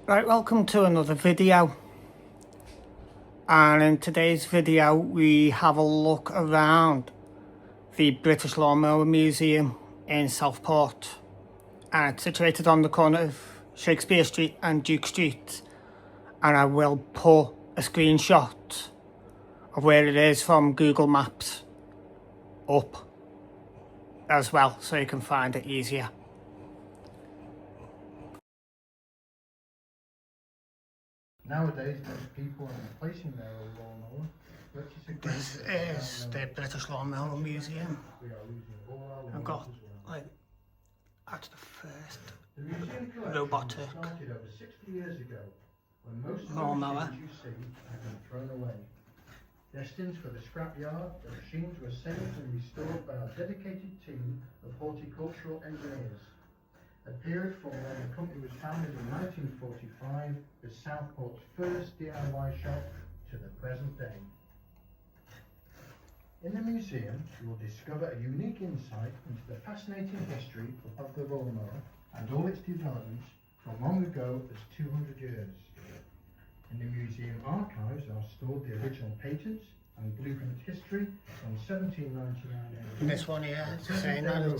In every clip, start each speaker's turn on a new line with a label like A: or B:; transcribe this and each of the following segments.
A: Right, welcome to another video, and in today's video we have a look around the British Lawnmower Museum in Southport, and it's situated on the corner of Shakespeare Street and Duke Street, and I will put a screenshot of where it is from Google Maps up as well so you can find it easier.
B: Nowadays, most people are replacing their old lawnmower.
A: This is the British Lawnmower Museum.
B: We are losing all our
A: I've
B: lawnmowers
A: got,
B: as well.
A: like, that's the first
B: The museum collection
A: robotic
B: started over 60 years ago, when most of the
A: lawnmower.
B: machines you see have been thrown away. Destined for the scrapyard, the machines were saved and restored by our dedicated team of horticultural engineers. A period from when the company was founded in 1945 as Southport's first DIY shop to the present day. In the museum, you will discover a unique insight into the fascinating history of the lawnmower and all its developments from long ago as 200 years. In the museum archives are stored the original patents and blueprint history from 1799.
A: This one here, saying that it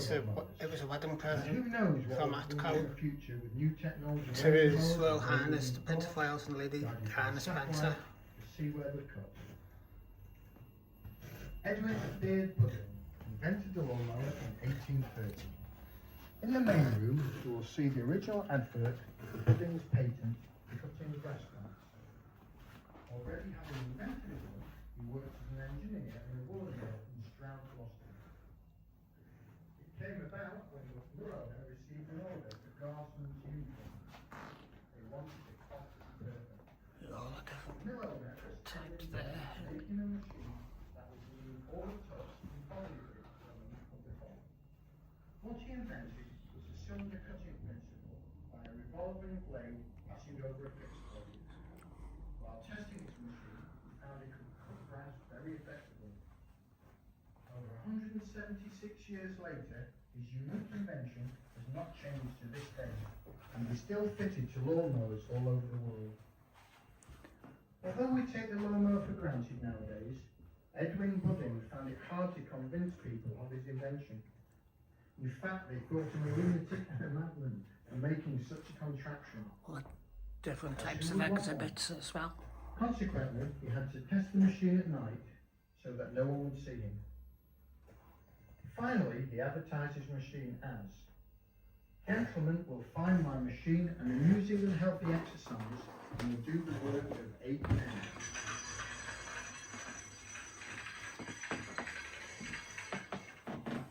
A: was a wedding present
B: Who knows what
A: from
B: will
A: Atco
B: in the future with new technology
A: to His Royal Highness the Prince of Wales and Lady Diana Spencer.
B: To see where the cut. Edwin Beard Budding invented the lawnmower in 1830. In the main room, you will see the original advert for Budding's patent cutting grass plants. Already having invented it all, he worked as an engineer in a woolen mill in Stroud, Gloucester. It came about when the mill owner received an order for Garson's uniform. They wanted it off the perfect.
A: All the different
B: The mill owner was
A: types there.
B: making a machine that would remove all the tufts and foliage from the farm. What he invented was a cylinder cutting principle by a revolving blade passing over a fixed blade. While testing his machine, he found it could cut grass very effectively. Over 176 years later, his unique invention has not changed to this day, and is still fitted to lawnmowers all over the world. Although we take the lawnmower for granted nowadays, Edwin Budding found it hard to convince people of his invention. In fact, they thought him a lunatic and a madman for making such a contraption.
A: All the different types of exhibits as well.
B: Consequently, he had to test the machine at night so that no one would see him. Finally, he advertised his machine as, "Gentlemen will find my machine an amusing and healthy exercise and will do the work of 8 men."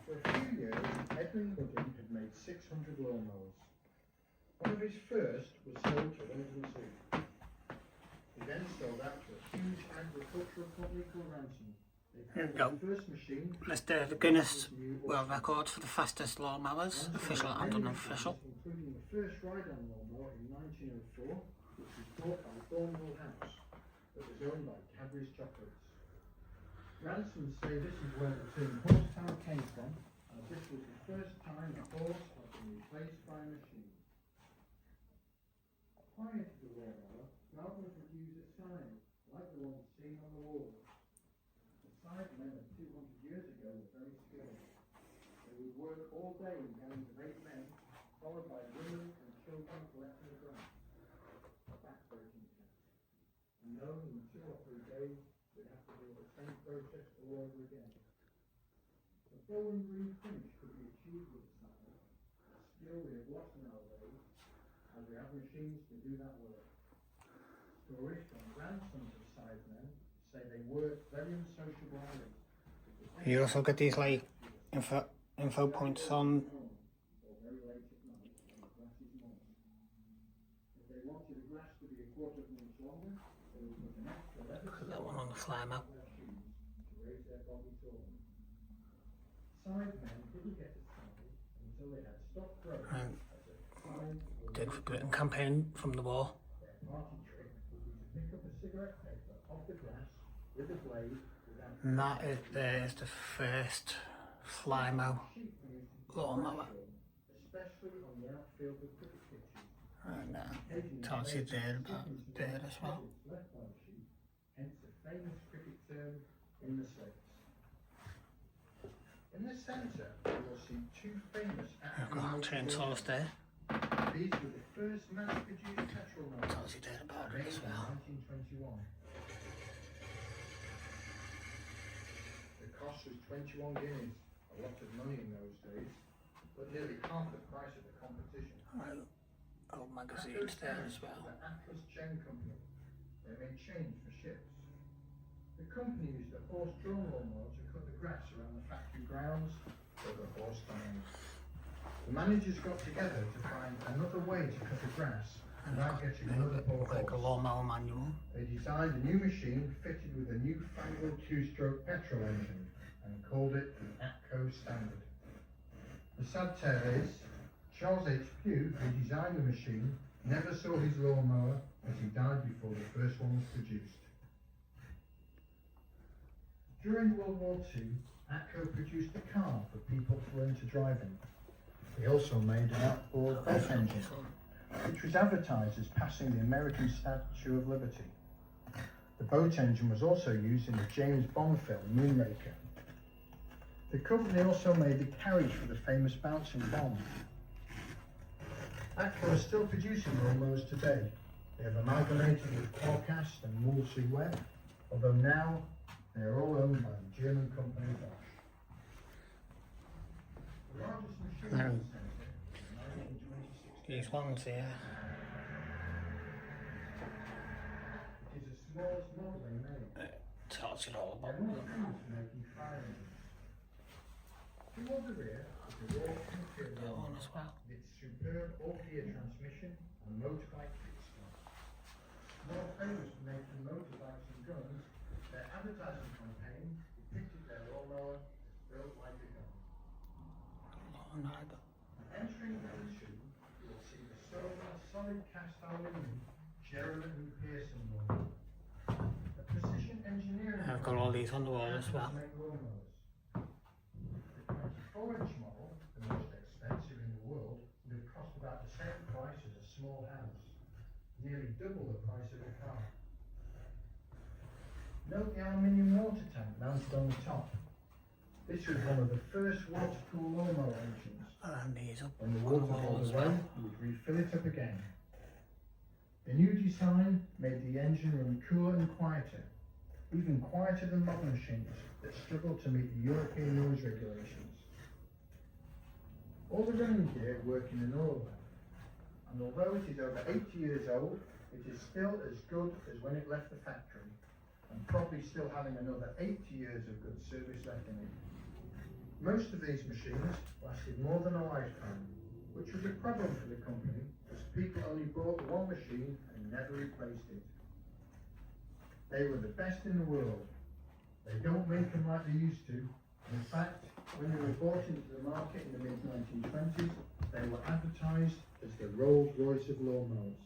B: For a few years, Edwin Budding had made 600 lawnmowers. One of his first was sold to London Zoo. He then sold out to a huge agricultural company called Ransom.
A: Here we go.
B: First machine,
A: Mr. Guinness World Records for the fastest lawnmowers, official and unofficial.
B: including the first ride-on lawnmower in 1904, which was bought by Thornhill House, that was owned by Cadbury's Chocolates. Ransom say this is where the term horsepower came from, as this was the first time a horse had been replaced by a machine. Prior to the lawnmower, gardeners would use a sign, like the one seen on the wall. The sidemen of 200 years ago were very skilled. They would work all day in gangs of 8 men, followed by women and children collecting the grass. A back-breaking task. And knowing in 2 or 3 days we'd have to do the same process all over again. The bowling green finish could be achieved with the sign, a skill we have lost nowadays, as we have machines to do that work. Stories from grandsons of sidemen say they work very unsociable hours.
A: You also get these like info points on
B: Or very late at night when the grass is moist. If they wanted the grass to be a quarter of an inch longer, they would put an extra leather
A: that one on the fly map.
B: their shoes to raise their body taller. Sidemen didn't get started until they had stopped growth
A: And
B: as a fine or
A: Dig for Britain campaign from the war.
B: Their party trick would be to pick up a cigarette paper off the grass with a blade without
A: And that is there is the first Flymo lawnmower.
B: especially on the outfield of cricket pitches.
A: And Tells you there about there as well.
B: Hence the famous cricket term in the States. In the centre, you will see two famous
A: I've got chainsaws there.
B: These were the first mass-produced petrol motors.
A: Tells you there about it
B: Made
A: as
B: in
A: well.
B: 1921. The cost was 21 guineas, a lot of money in those days, but nearly half the price of the competition.
A: Right. Old magazines there as well.
B: The Atlas Chain Company. They made chains for ships. The company used a horse-drawn lawnmower to cut the grass around the factory grounds for the horse farms. The managers got together to find another way to cut the grass without getting another poor
A: Like a
B: horse.
A: lawnmower manual.
B: They designed a new machine fitted with a newfangled two-stroke petrol engine and called it the ATCO standard. The sad tale is, Charles H. Pugh, who designed the machine, never saw his lawnmower as he died before the first one was produced. During World War II, ATCO produced a car for people to learn to drive in. They also made an outboard boat engine, which was advertised as passing the American Statue of Liberty. The boat engine was also used in the James Bond film Moonraker. The company also made the carriage for the famous bouncing bomb. ATCO is still producing lawnmowers today. They have amalgamated with Podcast and Wolseley Webb, although now they are all owned by the German company Bosch. The largest machine in the centre is 1926.
A: These ones here.
B: It is the smallest model they made.
A: Tells you all
B: They're
A: about
B: not
A: them.
B: used for making fire engines. Toward the rear is the raw material
A: That one as well.
B: with its superb all-gear transmission and motorbike kickstart. More famous for making motorbikes and guns, their advertising campaign depicted their lawnmower as built like a gun. Entering the industry, you will see the solid cast aluminium Sheridan and Pearson lawnmower. A precision engineering.
A: I've got all these on the wall as well.
B: Make lawnmowers. The 24-inch model, the most expensive in the world, would have cost about the same price as a small house, nearly double the price of a car. Note the aluminium water tank mounted on the top. This was one of the first water-cooled lawnmower engines.
A: And these up
B: When the
A: on the
B: water
A: wall
B: boiled
A: as
B: away,
A: well.
B: you would refill it up again. The new design made the engine run cooler and quieter, even quieter than modern machines that struggle to meet the European noise regulations. All the running gear work in an oil lamp, and although it is over 80 years old, it is still as good as when it left the factory, and probably still having another 80 years of good service left in it. Most of these machines lasted more than a lifetime, which was a problem for the company, as people only bought the one machine and never replaced it. They were the best in the world. They don't make them like they used to. In fact, when they were brought into the market in the mid-1920s, they were advertised as the Rolls-Royce of lawnmowers.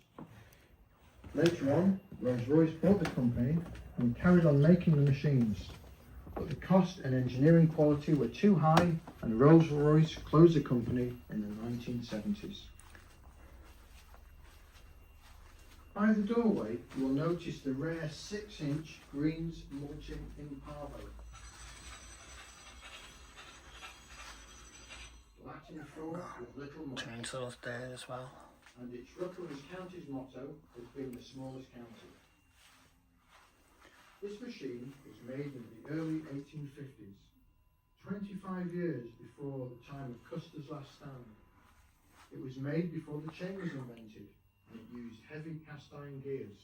B: Later on, Rolls-Royce bought the company and carried on making the machines. But the cost and engineering quality were too high, and Rolls-Royce closed the company in the 1970s. By the doorway, you will notice the rare 6-inch greens mulching in parvo. Flat in front with little mulch,
A: Chainsaws there as well.
B: and its Rutland County's motto has been the smallest county. This machine was made in the early 1850s, 25 years before the time of Custer's last stand. It was made before the chain was invented, and it used heavy cast iron gears.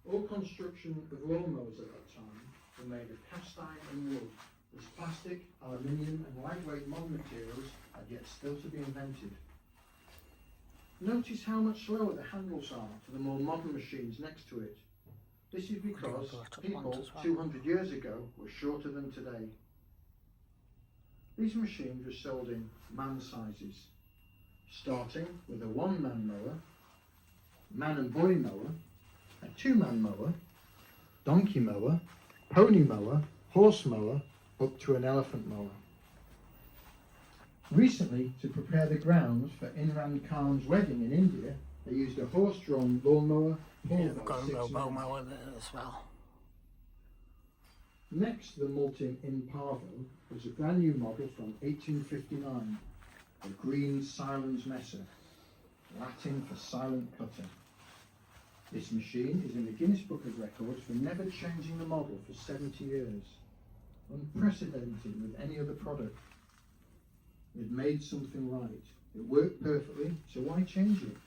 B: All construction of lawnmowers at that time were made of cast iron and wood, as plastic, aluminium and lightweight modern materials had yet still to be invented. Notice how much slower the handles are to the more modern machines next to it. This is because people 200 years ago were shorter than today. These machines were sold in man sizes, starting with a one-man mower, man and boy mower, a two-man mower, donkey mower, pony mower, horse mower, up to an elephant mower. Recently, to prepare the grounds for Imran Khan's wedding in India, They used a horse-drawn lawnmower
A: Yeah,
B: pulled
A: we've
B: by
A: got a
B: 6
A: robo
B: men.
A: mower there as well.
B: Next to the Multi in Parvo was a brand new model from 1859, a green Silence Messer, Latin for silent cutter. This machine is in the Guinness Book of Records for never changing the model for 70 years. Unprecedented with any other product. It made something right. It worked perfectly, so why change it?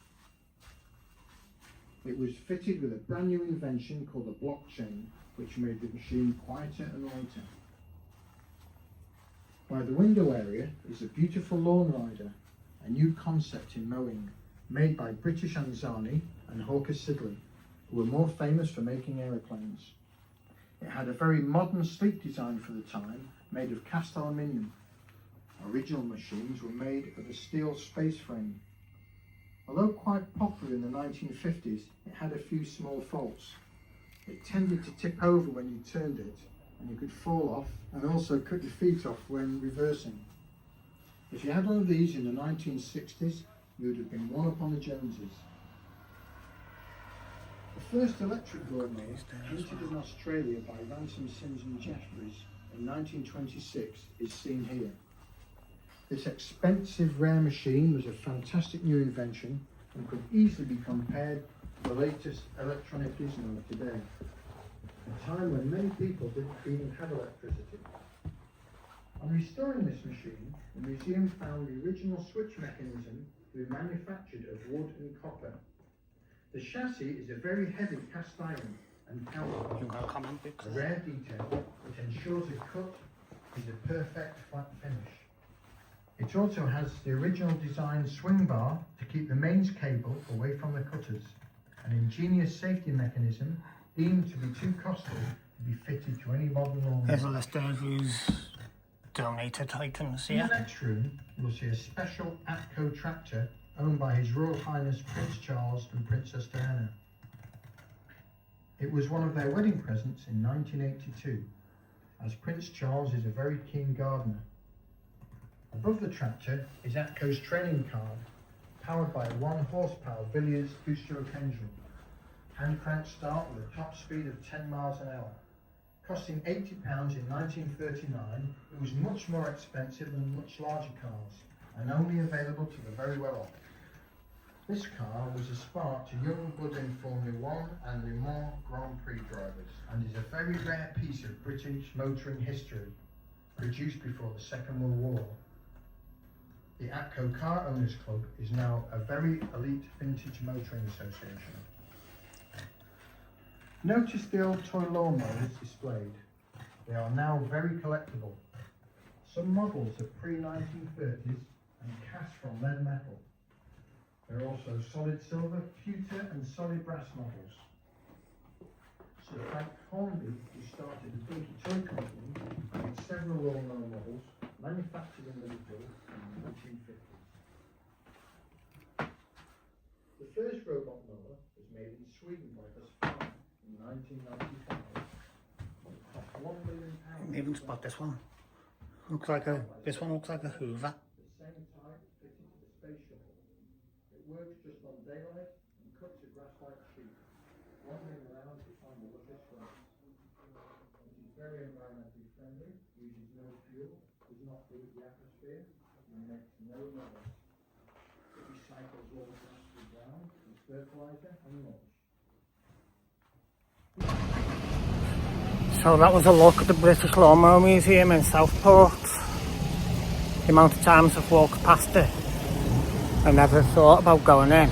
B: It was fitted with a brand new invention called a blockchain, which made the machine quieter and lighter. By the window area is a beautiful lawn rider, a new concept in mowing, made by British Anzani and Hawker Siddeley, who were more famous for making aeroplanes. It had a very modern, sleek design for the time, made of cast aluminium. Original machines were made of a steel space frame. Although quite popular in the 1950s, it had a few small faults. It tended to tip over when you turned it, and you could fall off and also cut your feet off when reversing. If you had one of these in the 1960s, you would have been one upon the Joneses. The first electric lawnmower, painted in Australia by Ransom, Sims and Jeffries in 1926, is seen here. This expensive, rare machine was a fantastic new invention and could easily be compared to the latest electronic gizmo of today, a time when many people didn't even have electricity. On restoring this machine, the museum found the original switch mechanism to be manufactured of wood and copper. The chassis is a very heavy cast iron and counterbalance, a rare detail that ensures a cut is a perfect flat finish. It also has the original design swing bar to keep the mains cable away from the cutters, an ingenious safety mechanism deemed to be too costly to be fitted to any modern lawnmower.
A: There's a list of who's donated items
B: In
A: here.
B: the next room, you'll see a special Atco tractor owned by His Royal Highness Prince Charles and Princess Diana. It was one of their wedding presents in 1982, as Prince Charles is a very keen gardener. Above the tractor is Atco's training card, powered by a 1 horsepower Villiers 2-stroke engine, hand crank start with a top speed of 10 miles an hour. Costing £80 in 1939, it was much more expensive than much larger cars, and only available to the very well off. This car was a spark to young blood in Formula 1 and Le Mans Grand Prix drivers, and is a very rare piece of British motoring history, produced before the Second World War. The Atco Car Owners Club is now a very elite vintage motoring association. Notice the old toy lawnmowers displayed. They are now very collectible. Some models are pre-1930s and cast from lead metal. There are also solid silver, pewter and solid brass models. Sir Frank Hornby, who started the Dinky Toy Company, made several lawnmower models manufactured in Liverpool in the 1950s. The first robot mower was made in Sweden by Husqvarna in 1995. It cost £1 million.
A: Even spot this one. This one looks like a Hoover.
B: The same type fitted to the space shuttle. It works just on daylight and cuts a grass like sheep, wandering around to find the luscious grass. It is very environmentally friendly, uses no fuel, does not pollute the atmosphere, and makes no noise. It recycles all the plastic down as fertilizer and mulch.
A: So that was a look at the British Lawnmower Museum in Southport. The amount of times I've walked past it, I never thought about going in.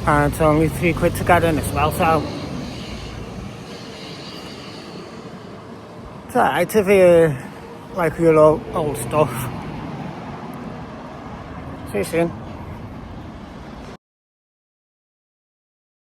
A: And it's only £3 to get in as well, so it's alright if you like your old stuff. See you soon.